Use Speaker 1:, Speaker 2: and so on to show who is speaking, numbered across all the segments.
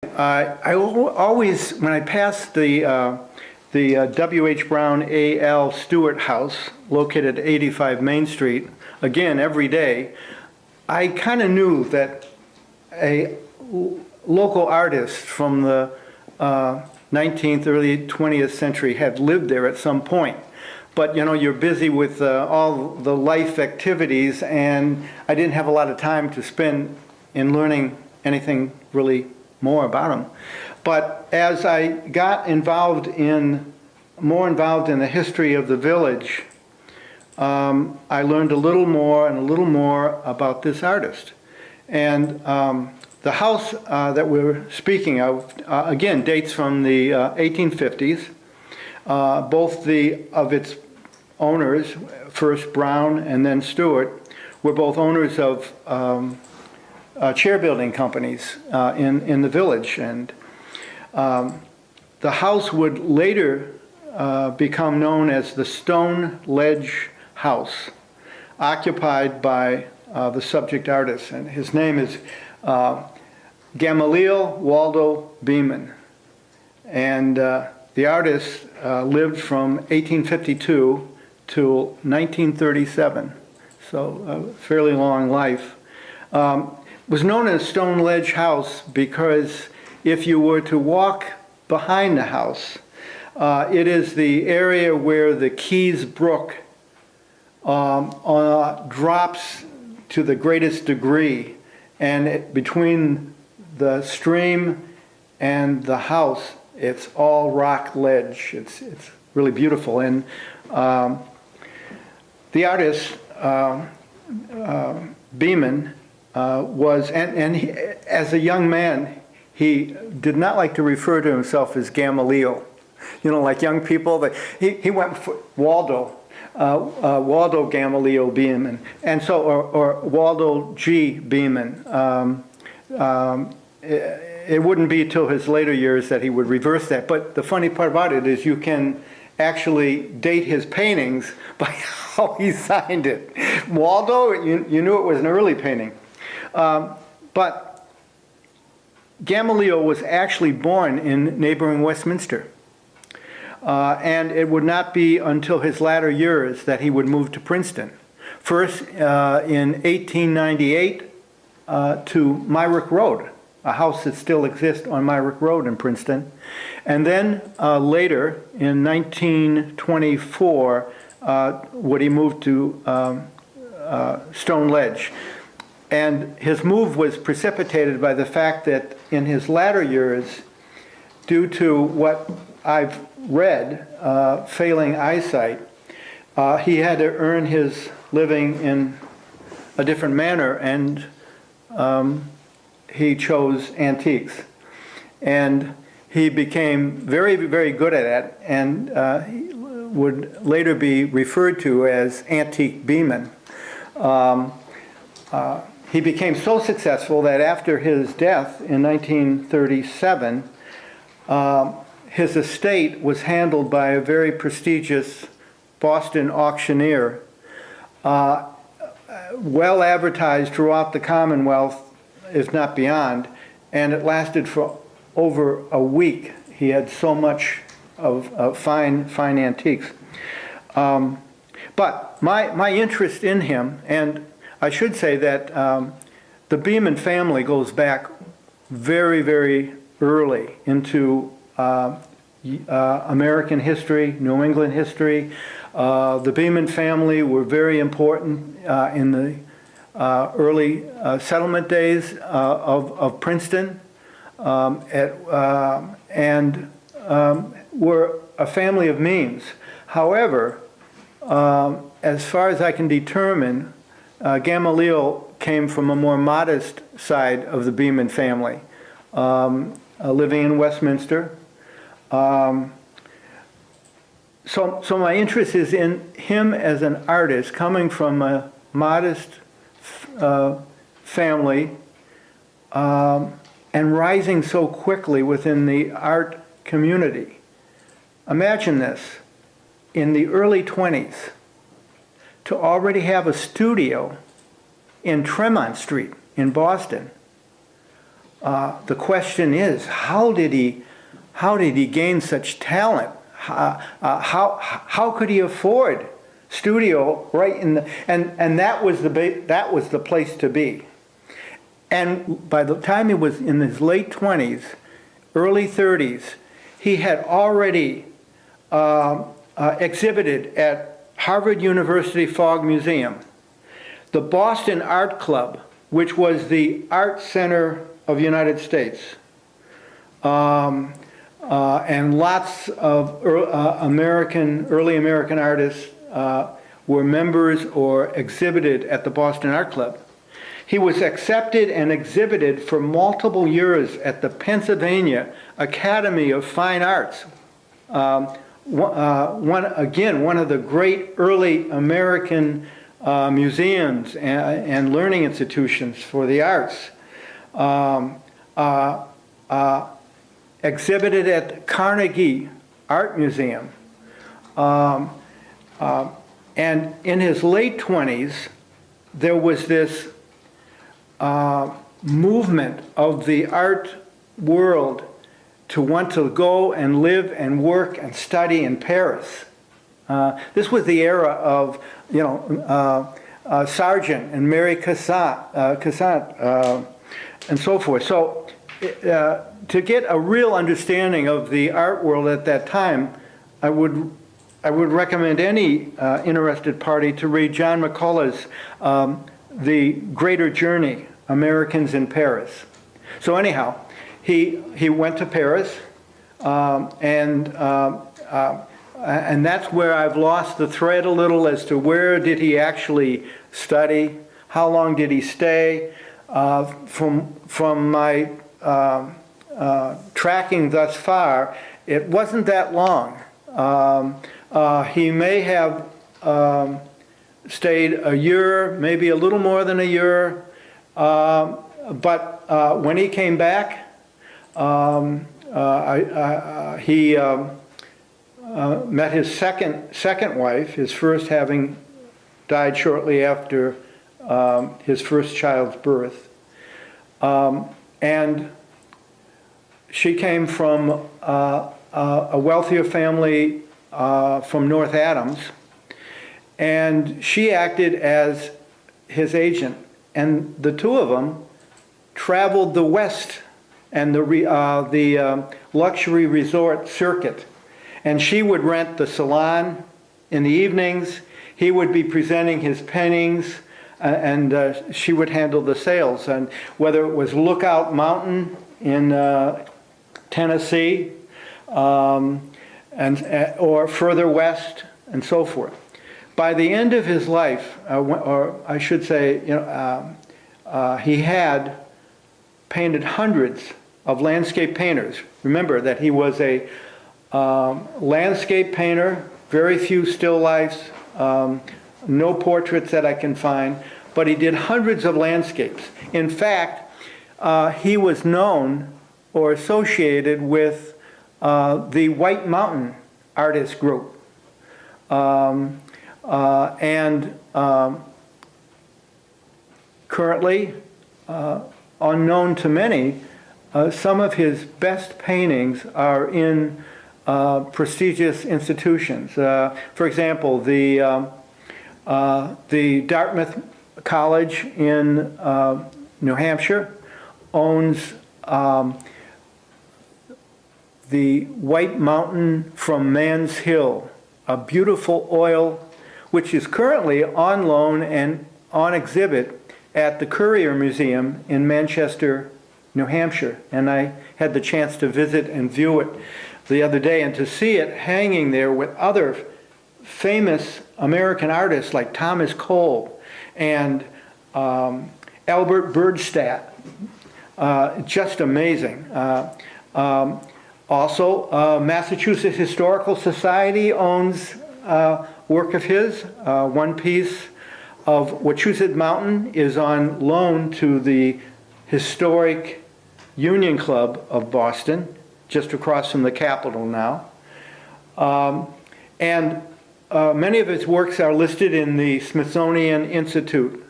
Speaker 1: Always, when I passed the W.H. Brown A.L. Stewart House, located at 85 Main Street, again, every day, I kind of knew that a local artist from the 19th, early 20th century had lived there at some point. But, you know, you're busy with all the life activities, and I didn't have a lot of time to spend in learning anything really more about them. But as I got more involved in the history of the village, I learned a little more and a little more about this artist. And the house that we're speaking of, again, dates from the 1850s. Both of its owners, first Brown and then Stewart, were both owners of chair building companies in the village. And the house would later become known as the Stone Ledge House, occupied by the subject artist. And his name is Gamaliel Waldo Beeman. And the artist lived from 1852 to 1937, so a fairly long life. Was known as Stone Ledge House because if you were to walk behind the house, it is the area where the Keys Brook drops to the greatest degree, and between the stream and the house, it's all rock ledge. It's really beautiful. And the artist, Beeman, as a young man, he did not like to refer to himself as Gamaliel. You know, like young people, he went for Waldo, Waldo Gamaliel Beeman, and so, or Waldo G. Beeman. It wouldn't be till his later years that he would reverse that. But the funny part about it is you can actually date his paintings by how he signed it. Waldo, you knew it was an early painting. But Gamaliel was actually born in neighboring Westminster. And it would not be until his latter years that he would move to Princeton. First, in 1898, to Myrick Road, a house that still exists on Myrick Road in Princeton. And then later, in 1924, would he move to Stone Ledge. And his move was precipitated by the fact that in his latter years, due to what I've read, failing eyesight, he had to earn his living in a different manner, and he chose antiques. And he became very, very good at it, and he would later be referred to as Antique Beeman. He became so successful that after his death in 1937, his estate was handled by a very prestigious Boston auctioneer, well advertised throughout the Commonwealth, if not beyond, and it lasted for over a week. He had so much of fine antiques. But my interest in him, and I should say that the Beeman family goes back very, very early into American history, New England history. The Beeman family were very important in the early settlement days of Princeton, and were a family of means. However, as far as I can determine, Gamaliel came from a more modest side of the Beeman family, living in Westminster. So my interest is in him as an artist, coming from a modest family, and rising so quickly within the art community. Imagine this, in the early 20s, to already have a studio in Tremont Street in Boston the question is, how did he gain such talent? How could he afford studio right in the, and that was the place to be. And by the time he was in his late 20s, early 30s, he had already exhibited at Harvard University Fogg Museum, the Boston Art Club, which was the art center of the United States, and lots of early American artists were members or exhibited at the Boston Art Club. He was accepted and exhibited for multiple years at the Pennsylvania Academy of Fine Arts. One of the great early American museums and learning institutions for the arts. Exhibited at the Carnegie Art Museum. And in his late 20s, there was this movement of the art world to want to go and live and work and study in Paris. This was the era of, Sargent and Mary Cassatt, and so forth. So to get a real understanding of the art world at that time, I would recommend any interested party to read John McCullough's The Greater Journey, Americans in Paris. So anyhow, he went to Paris, and that's where I've lost the thread a little as to where did he actually study, how long did he stay. From my tracking thus far, it wasn't that long. He may have stayed a year, maybe a little more than a year, but when he came back, he met his second wife, his first having died shortly after his first child's birth. And she came from a wealthier family from North Adams, and she acted as his agent. And the two of them traveled the West and the luxury resort circuit. And she would rent the salon in the evenings. He would be presenting his paintings, and she would handle the sales. And whether it was Lookout Mountain in Tennessee, or further west, and so forth. By the end of his life, or I should say, he had painted hundreds of landscape painters. Remember that he was a landscape painter, very few still lifes, no portraits that I can find, but he did hundreds of landscapes. In fact, he was known or associated with the White Mountain artist group. Currently, unknown to many, some of his best paintings are in prestigious institutions. For example, the Dartmouth College in New Hampshire owns the White Mountain from Man's Hill, a beautiful oil which is currently on loan and on exhibit at the Currier Museum in Manchester, New Hampshire. And I had the chance to visit and view it the other day, and to see it hanging there with other famous American artists like Thomas Cole and Albert Birdstadt. Just amazing. Also, Massachusetts Historical Society owns work of his. One piece of Wachusett Mountain is on loan to the historic Union Club of Boston, just across from the Capitol now. And many of his works are listed in the Smithsonian Institute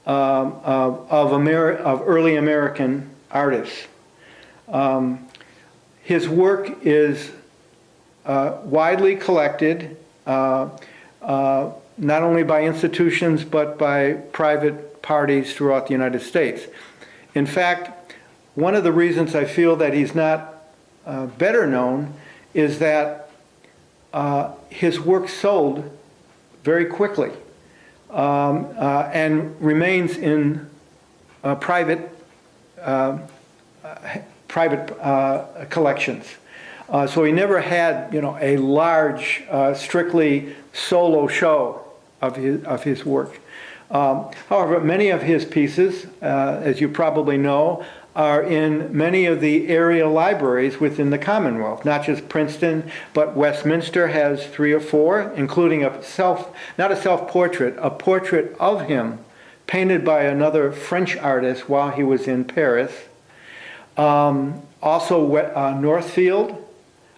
Speaker 1: of early American artists. His work is widely collected, not only by institutions but by private parties throughout the United States. In fact, one of the reasons I feel that he's not better known is that his work sold very quickly and remains in private collections. So he never had, a large, strictly solo show of his work. However, many of his pieces, as you probably know, are in many of the area libraries within the Commonwealth. Not just Princeton, but Westminster has 3 or 4, including not a self-portrait, a portrait of him painted by another French artist while he was in Paris. Also Northfield,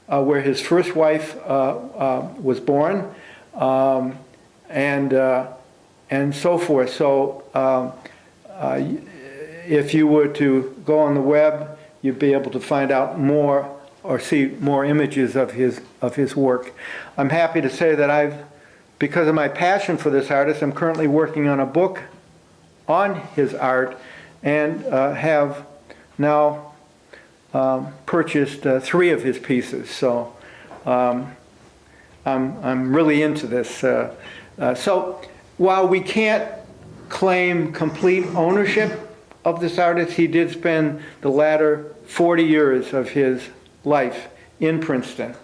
Speaker 1: where his first wife was born, and so forth. So if you were to go on the web, you'd be able to find out more or see more images of his work. I'm happy to say that because of my passion for this artist, I'm currently working on a book on his art and have now purchased 3 of his pieces. So I'm really into this. So while we can't claim complete ownership of this artist, he did spend the latter 40 years of his life in Princeton.